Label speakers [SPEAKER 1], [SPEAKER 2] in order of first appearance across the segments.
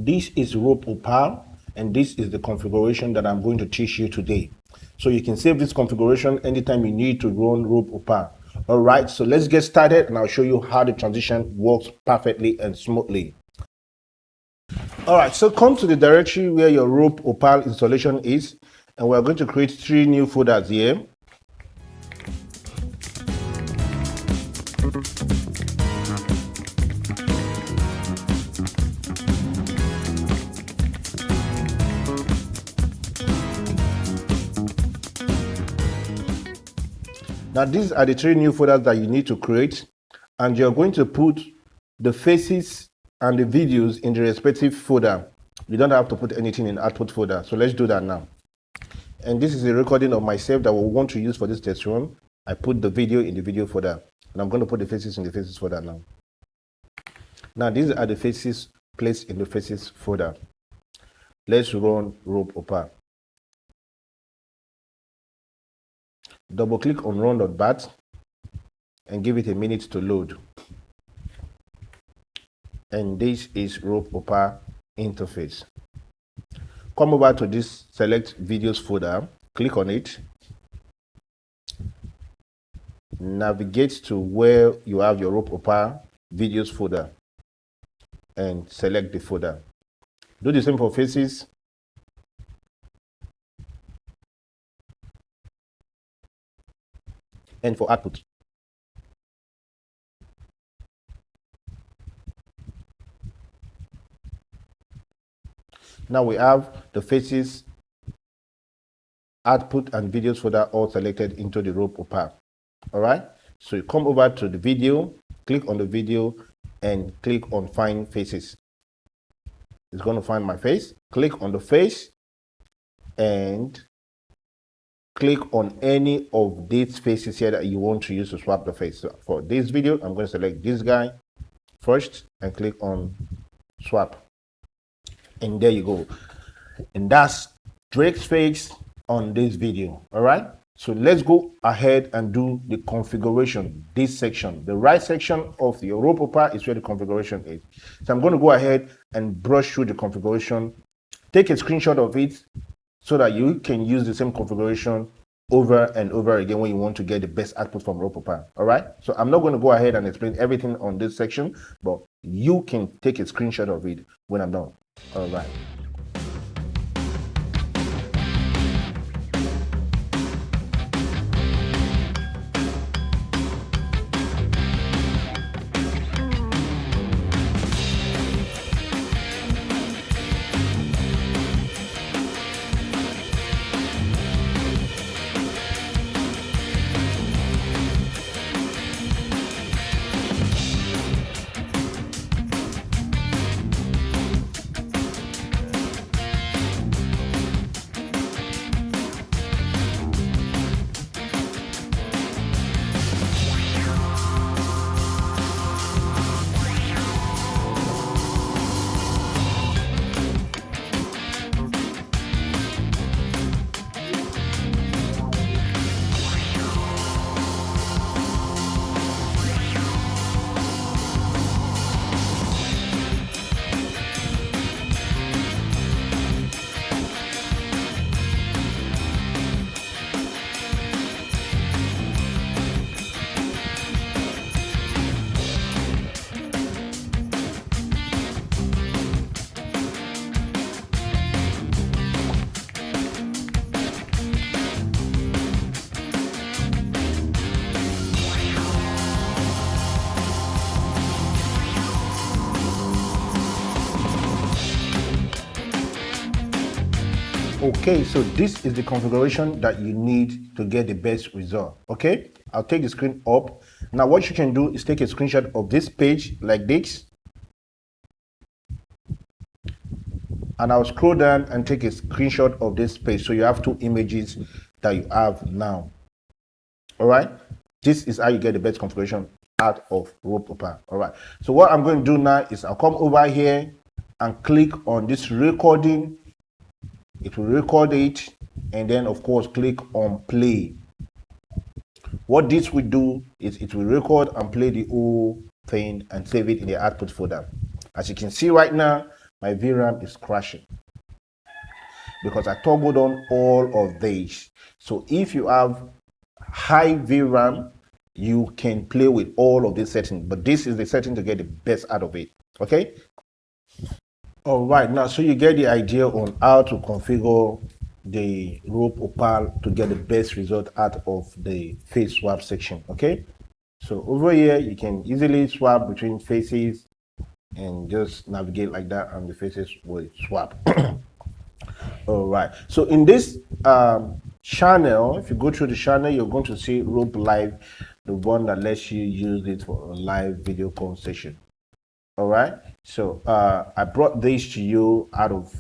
[SPEAKER 1] This is Rope Opal, and this is the configuration that I'm going to teach you today. So you can save this configuration anytime you need to run Rope Opal. All right, so let's get started, and I'll show you how the transition works perfectly and smoothly. All right, so come to the directory where your Rope Opal installation is, and we're going to create 3 new folders here. Now these are the 3 new folders that you need to create, and you're going to put the faces and the videos in the respective folder. You don't have to put anything in output folder. So let's do that now. And this is a recording of myself that we want to use for this test run. I put the video in the video folder, and I'm going to put the faces in the faces folder now. Now these are the faces placed in the faces folder. Let's run Rope Opal. Double click on run.bat and give it a minute to load. And this is Rope Opal interface. Come over to this select videos folder, click on it, navigate to where you have your Rope Opal videos folder and select the folder. Do the same for faces. And for output. Now we have the faces, output, and videos folder all selected into the Rope Opal. All right, so you come over to the video, click on the video, and click on find faces. It's going to find my face. Click on the face and click on any of these faces here that you want to use to swap the face. So for this video, I'm going to select this guy first and click on swap. And there you go. And that's Drake's face on this video. All right. So let's go ahead and do the configuration. This section, the right section of your Rope Opal is where the configuration is. So I'm going to go ahead and brush through the configuration. Take a screenshot of it so that you can use the same configuration over and over again when you want to get the best output from Rope Opal. All right. So I'm not going to go ahead and explain everything on this section, but you can take a screenshot of it when I'm done. All right. Okay, so this is the configuration that you need to get the best result. Okay, I'll take the screen up. Now what you can do is take a screenshot of this page like this, and I'll scroll down and take a screenshot of this page. So you have 2 images that you have now. All right, this is how you get the best configuration out of Rope Opal. All right, so what I'm going to do now is I'll come over here and click on this recording. It will record it, and then of course click on play. What this will do is it will record and play the whole thing and save it in the output folder. As you can see right now, my VRAM is crashing because I toggled on all of these. So if you have high VRAM, you can play with all of these settings, but this is the setting to get the best out of it. Okay. All right, now so you get the idea on how to configure the Rope Opal to get the best result out of the face swap section. Okay, so over here you can easily swap between faces and just navigate like that, and the faces will swap. All right, so in this channel, if you go through the channel, you're going to see Rope Live, the one that lets you use it for a live video call session. All right, so I brought this to you out of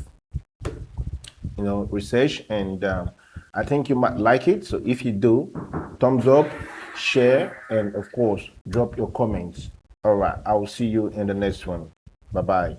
[SPEAKER 1] research, and I think you might like it. So if you do, thumbs up, share, and of course drop your comments. All right, I will see you in the next one. Bye bye.